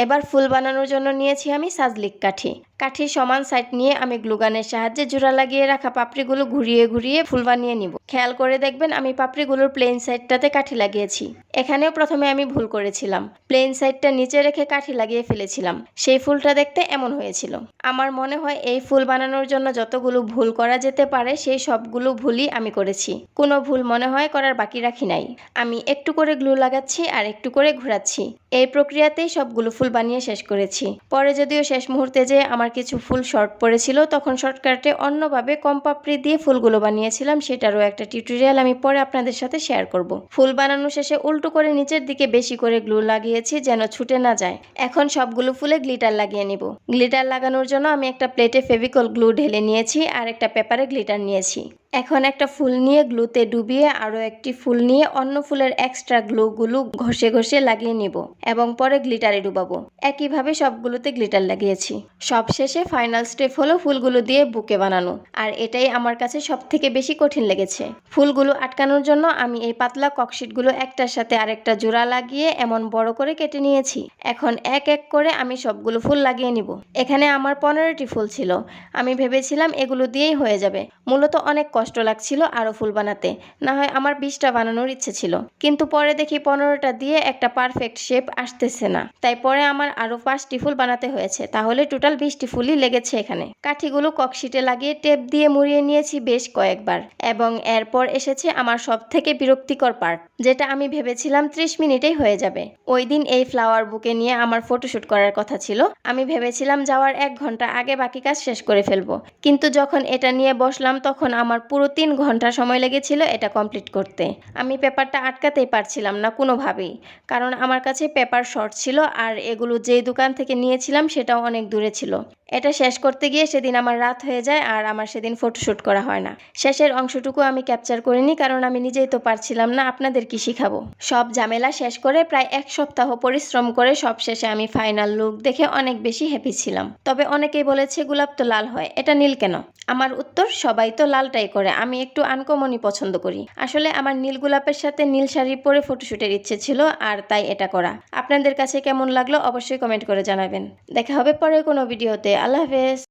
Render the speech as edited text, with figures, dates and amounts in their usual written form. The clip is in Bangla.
এবার ফুল বানানোর জন্য নিয়েছি আমি সাজলিক কাঠি। কাঠির সমান সাইড নিয়ে আমি গ্লুগানের সাহায্যে জোড়া লাগিয়ে রাখা পাপড়িগুলো ঘুরিয়ে ঘুরিয়ে ফুল বানিয়ে নিব। খেয়াল করে দেখবেন আমি পাপড়িগুলোর প্লেন সাইডটাতে কাঠি লাগিয়েছি। এখানেও প্রথমে আমি ভুল করেছিলাম, প্লেন সাইডটা নিচে রেখে কাঠি লাগিয়ে ফেলেছিলাম। সেই ফুলটা দেখতে এমন হয়েছিল। আমার মনে হয় এই ফুল বানানোর জন্য যতগুলো ভুল করা যেতে পারে সেই সবগুলো ভুলই আমি করেছি, কোনো ভুল মনে হয় করার বাকি রাখি নাই। আমি একটু করে গ্লু লাগাচ্ছি আর একটু করে ঘোরাচ্ছি। এই প্রক্রিয়াতেই সবগুলো ফুল বানিয়ে শেষ করেছি। পরে যদিও শেষ মুহূর্তে যে আমার কিছু ফুল শর্ট পড়েছিল, তখন শর্টকাটে অন্যভাবে কম পাপড়ি দিয়ে ফুলগুলো বানিয়েছিলাম, সেটারও একটা টিউটোরিয়াল আমি পরে আপনাদের সাথে শেয়ার করব। ফুল বানানো শেষে উল্টো করে নিচের দিকে বেশি করে গ্লু লাগিয়েছি যেন ছুটে না যায়। এখন সবগুলো ফুলে গ্লিটার লাগিয়ে নিব। গ্লিটার লাগানোর জন্য আমি একটা প্লেটে ফেভিকল গ্লু ঢেলে নিয়েছি আর একটা পেপারে গ্লিটার নিয়েছি। এখন একটা ফুল নিয়ে গ্লুতে ডুবিয়ে আরও একটি ফুল নিয়ে অন্য ফুলের এক্সট্রা গ্লুগুলো ঘষে ঘষে লাগিয়ে নিব এবং পরে গ্লিটারে ডুবাবো। একইভাবে সবগুলোতে গ্লিটার লাগিয়েছি। সবশেষে ফাইনাল স্টেপ হলো ফুলগুলো দিয়ে বুকে বানানো, আর এটাই আমার কাছে সবথেকে বেশি কঠিন লেগেছে। ফুলগুলো আটকানোর জন্য আমি এই পাতলা ককশিটগুলো একটার সাথে আরেকটা জোড়া লাগিয়ে এমন বড় করে কেটে নিয়েছি। এখন এক এক করে আমি সবগুলো ফুল লাগিয়ে নিব। এখানে আমার 15টি ফুল ছিল। আমি ভেবেছিলাম এগুলো দিয়েই হয়ে যাবে। মূলত অনেক কষ্ট লাগছিল আরও ফুল বানাতে, না হয় আমার 20টা বানানোর ইচ্ছে ছিল, কিন্তু পরে দেখি 15টা দিয়ে একটা পারফেক্ট শেপ আসতেছে না। তাই পরে আমার আরও 5টি ফুল বানাতে হয়েছে, তাহলে টোটাল 20টি ফুলই লেগেছে এখানে। কাঠিগুলো ককশিটে লাগিয়ে টেপ দিয়ে মুড়িয়ে নিয়েছি বেশ কয়েকবার, এবং এরপর এসেছে আমার সবথেকে বিরক্তিকর পার্ট, যেটা আমি ভেবেছিলাম 30 মিনিটেই হয়ে যাবে। ওই দিন এই ফ্লাওয়ার বুকে নিয়ে আমার ফটোশুট করার কথা ছিল। আমি ভেবেছিলাম যাওয়ার 1 ঘন্টা আগে বাকি কাজ শেষ করে ফেলবো, কিন্তু যখন এটা নিয়ে বসলাম তখন আমার পুরো 3 ঘন্টা সময় লেগেছিল এটা কমপ্লিট করতে। আমি পেপারটা আটকাতেই পারছিলাম না কোনোভাবেই, কারণ আমার কাছে পেপার শর্ট ছিল আর এগুলো যেই দোকান থেকে নিয়েছিলাম সেটাও অনেক দূরে ছিল। এটা শেষ করতে গিয়ে সেদিন আমার রাত হয়ে যায় আর আমার সেদিন ফটোশুট করা হয় না। শেষের অংশটুকু আমি ক্যাপচার করিনি, কারণ আমি নিজেই তো পারছিলাম না, আপনাদের কি শিখাবো। সব ঝামেলা শেষ করে প্রায় 1 সপ্তাহ পরিশ্রম করে সব শেষে আমি ফাইনাল লুক দেখে অনেক বেশি হ্যাপি ছিলাম। তবে অনেকেই বলেছে গোলাপ তো লাল হয়, এটা নীল কেন? আমার উত্তর, সবাই তো লালটাই করে, আমি একটু আনকমনই পছন্দ করি। আসলে আমার নীল গোলাপের সাথে নীল শাড়ি পরে ফটোশুটের ইচ্ছে ছিল, আর তাই এটা করা। আপনাদের কাছে কেমন লাগলো অবশ্যই কমেন্ট করে জানাবেন। দেখা হবে পরের কোনো ভিডিওতে। আল্লাহ হাফেজ।